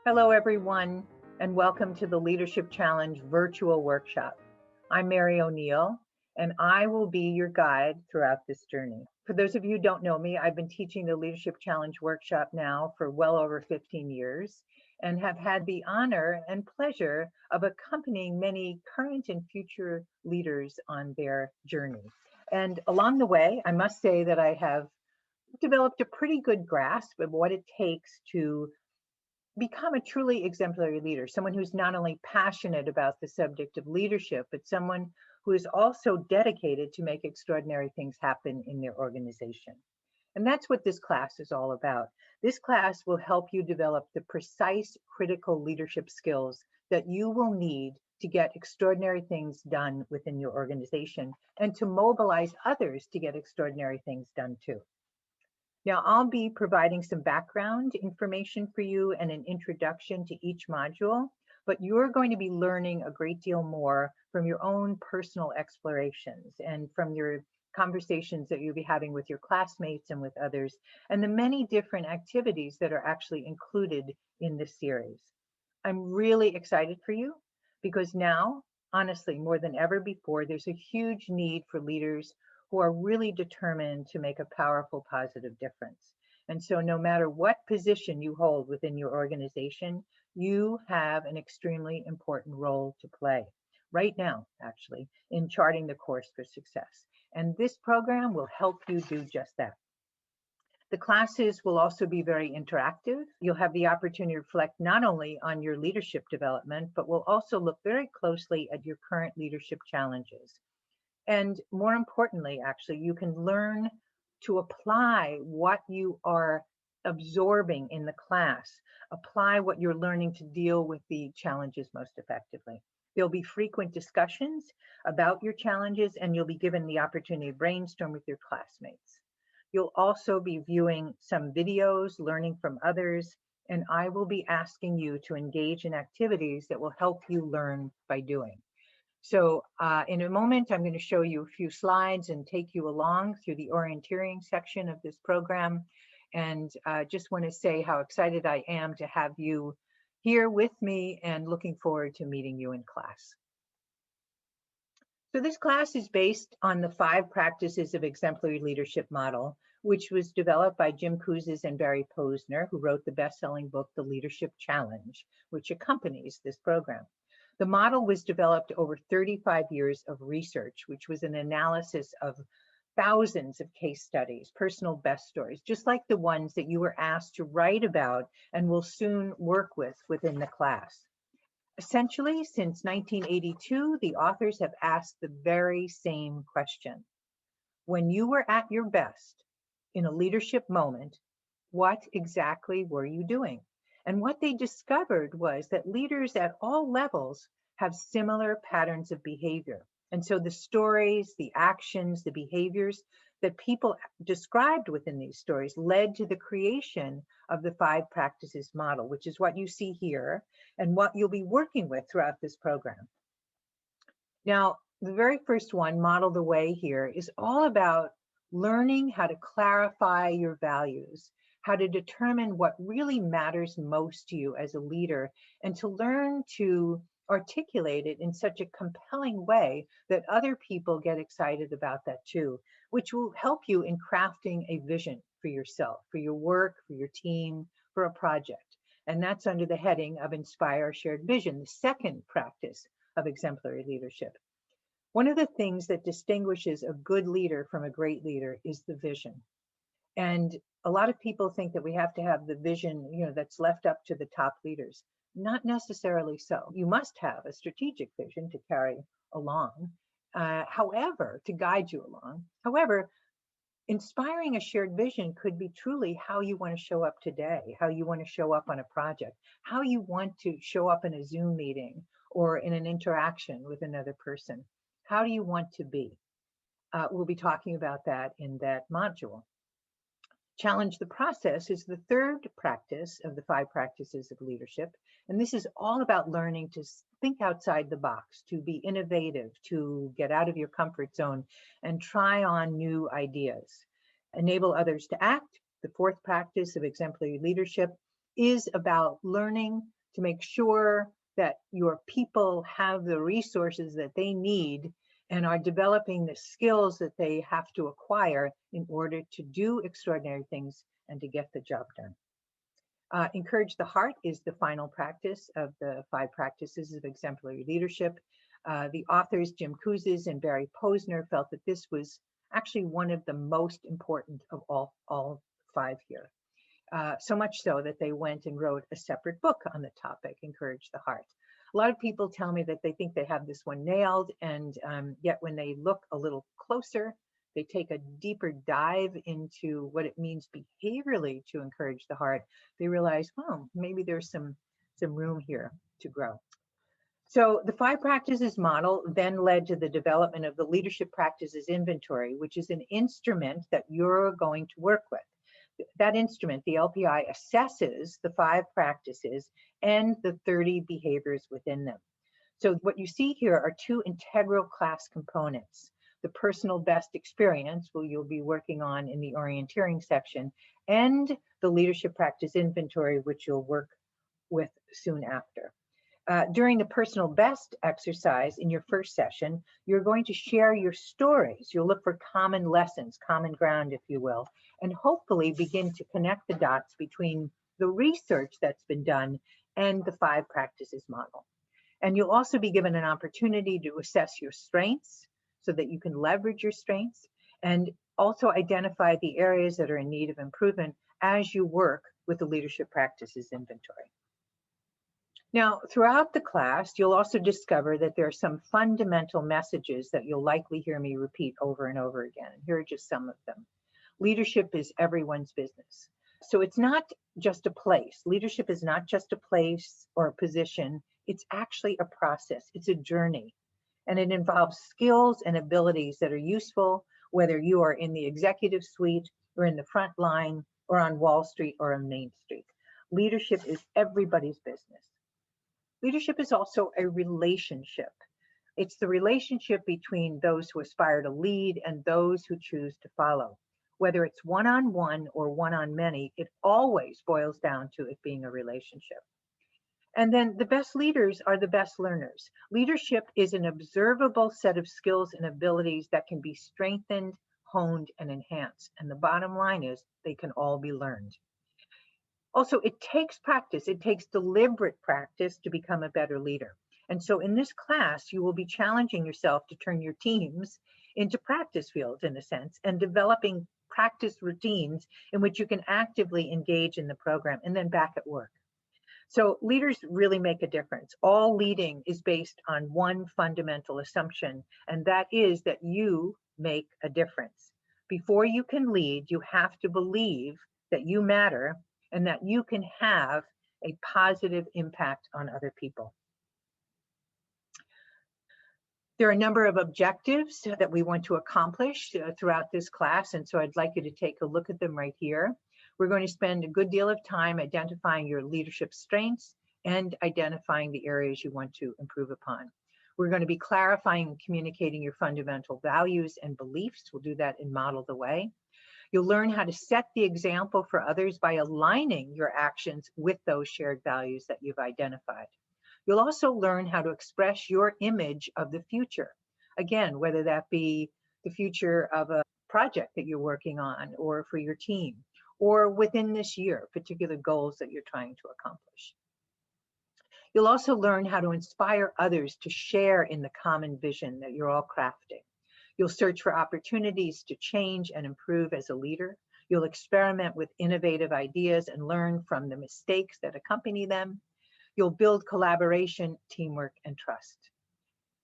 Hello, everyone, and welcome to the Leadership Challenge virtual workshop. I'm Mary O'Neill, and I will be your guide throughout this journey. For those of you who don't know me, I've been teaching the Leadership Challenge workshop now for well over 15 years and have had the honor and pleasure of accompanying many current and future leaders on their journey. And along the way, I must say that I have developed a pretty good grasp of what it takes to become a truly exemplary leader, someone who's not only passionate about the subject of leadership, but someone who is also dedicated to make extraordinary things happen in their organization. And that's what this class is all about. This class will help you develop the precise critical leadership skills that you will need to get extraordinary things done within your organization and to mobilize others to get extraordinary things done too. Now, I'll be providing some background information for you and an introduction to each module, but you're going to be learning a great deal more from your own personal explorations and from your conversations that you'll be having with your classmates and with others, and the many different activities that are actually included in this series. I'm really excited for you because now, honestly, more than ever before, there's a huge need for leaders who are really determined to make a powerful, positive difference. And so no matter what position you hold within your organization, you have an extremely important role to play right now, actually, in charting the course for success. And this program will help you do just that. The classes will also be very interactive. You'll have the opportunity to reflect not only on your leadership development, but we'll also look very closely at your current leadership challenges. And more importantly, actually, you can learn to apply what you are absorbing in the class, apply what you're learning to deal with the challenges most effectively. There'll be frequent discussions about your challenges, and you'll be given the opportunity to brainstorm with your classmates. You'll also be viewing some videos, learning from others, and I will be asking you to engage in activities that will help you learn by doing. So in a moment, I'm going to show you a few slides and take you along through the orienteering section of this program. And just want to say how excited I am to have you here with me and looking forward to meeting you in class. So this class is based on the 5 practices of exemplary leadership model, which was developed by Jim Kouzes and Barry Posner, who wrote the best-selling book, The Leadership Challenge, which accompanies this program. The model was developed over 35 years of research, which was an analysis of thousands of case studies, personal best stories, just like the ones that you were asked to write about and will soon work with within the class. Essentially, since 1982, the authors have asked the very same question. When you were at your best in a leadership moment, what exactly were you doing? And what they discovered was that leaders at all levels have similar patterns of behavior. And so the stories, the actions, the behaviors that people described within these stories led to the creation of the 5 practices model, which is what you see here and what you'll be working with throughout this program. Now, the very first one, Model the Way here, is all about learning how to clarify your values, how to determine what really matters most to you as a leader, and to learn to articulate it in such a compelling way that other people get excited about that too, which will help you in crafting a vision for yourself, for your work, for your team, for a project. And that's under the heading of Inspire Shared Vision, the second practice of exemplary leadership. One of the things that distinguishes a good leader from a great leader is the vision. And a lot of people think that we have to have the vision, that's left up to the top leaders. Not necessarily so. You must have a strategic vision to carry along, however, to guide you along. However, inspiring a shared vision could be truly how you want to show up today, how you want to show up on a project, how you want to show up in a Zoom meeting or in an interaction with another person. How do you want to be? We'll be talking about that in that module. Challenge the process is the third practice of the 5 practices of leadership. And this is all about learning to think outside the box, to be innovative, to get out of your comfort zone and try on new ideas. Enable others to act. The 4th practice of exemplary leadership is about learning to make sure that your people have the resources that they need and are developing the skills that they have to acquire in order to do extraordinary things and to get the job done. Encourage the heart is the final practice of the 5 practices of exemplary leadership. The authors, Jim Kouzes and Barry Posner, felt that this was actually one of the most important of all 5 here. So much so that they went and wrote a separate book on the topic, Encourage the Heart. A lot of people tell me that they think they have this one nailed, and yet when they look a little closer, they take a deeper dive into what it means behaviorally to encourage the heart. They realize, well, maybe there's some room here to grow. So the 5 practices model then led to the development of the leadership practices inventory, which is an instrument that you're going to work with. That instrument, the LPI, assesses the 5 practices and the 30 behaviors within them. So what you see here are 2 integral class components: the personal best experience, which you'll be working on in the orienteering section, and the leadership practice inventory, which you'll work with soon after. During the personal best exercise in your first session, you're going to share your stories. You'll look for common lessons, common ground, if you will, and hopefully begin to connect the dots between the research that's been done and the 5 practices model. And you'll also be given an opportunity to assess your strengths so that you can leverage your strengths and also identify the areas that are in need of improvement as you work with the leadership practices inventory. Now, throughout the class, you'll also discover that there are some fundamental messages that you'll likely hear me repeat over and over again. And here are just some of them. Leadership is everyone's business. So it's not just a place. Leadership is not just a place or a position. It's actually a process. It's a journey. And it involves skills and abilities that are useful, whether you are in the executive suite or in the front line or on Wall Street or on Main Street. Leadership is everybody's business. Leadership is also a relationship. It's the relationship between those who aspire to lead and those who choose to follow. Whether it's one-on-one or one-on-many, it always boils down to it being a relationship. And then the best leaders are the best learners. Leadership is an observable set of skills and abilities that can be strengthened, honed, and enhanced. And the bottom line is they can all be learned. Also, it takes practice. It takes deliberate practice to become a better leader. And so in this class, you will be challenging yourself to turn your teams into practice fields, in a sense, and developing practice routines in which you can actively engage in the program and then back at work. So leaders really make a difference. All leading is based on one fundamental assumption, and that is that you make a difference. Before you can lead, you have to believe that you matter and that you can have a positive impact on other people. There are a number of objectives that we want to accomplish throughout this class, and so I'd like you to take a look at them right here. We're going to spend a good deal of time identifying your leadership strengths and identifying the areas you want to improve upon. We're going to be clarifying and communicating your fundamental values and beliefs. We'll do that in Model the Way. You'll learn how to set the example for others by aligning your actions with those shared values that you've identified. You'll also learn how to express your image of the future. Again, whether that be the future of a project that you're working on or for your team, or within this year, particular goals that you're trying to accomplish. You'll also learn how to inspire others to share in the common vision that you're all crafting. You'll search for opportunities to change and improve as a leader. You'll experiment with innovative ideas and learn from the mistakes that accompany them. You'll build collaboration, teamwork, and trust.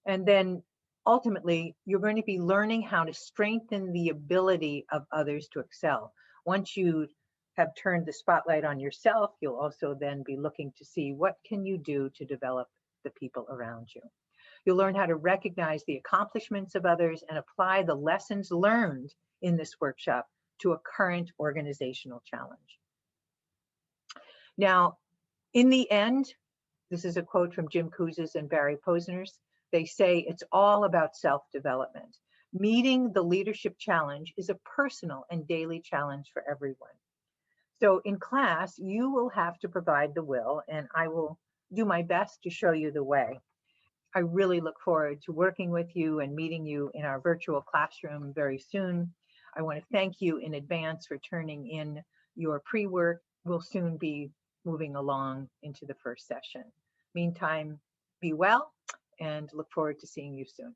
And then ultimately, you're going to be learning how to strengthen the ability of others to excel. Once you have turned the spotlight on yourself, you'll also then be looking to see what can you do to develop the people around you. You'll learn how to recognize the accomplishments of others and apply the lessons learned in this workshop to a current organizational challenge. Now, in the end, this is a quote from Jim Kouzes and Barry Posner. They say it's all about self-development. Meeting the leadership challenge is a personal and daily challenge for everyone. So in class, you will have to provide the will, and I will do my best to show you the way. I really look forward to working with you and meeting you in our virtual classroom very soon. I want to thank you in advance for turning in your pre-work. We'll soon be moving along into the first session. Meantime, be well and look forward to seeing you soon.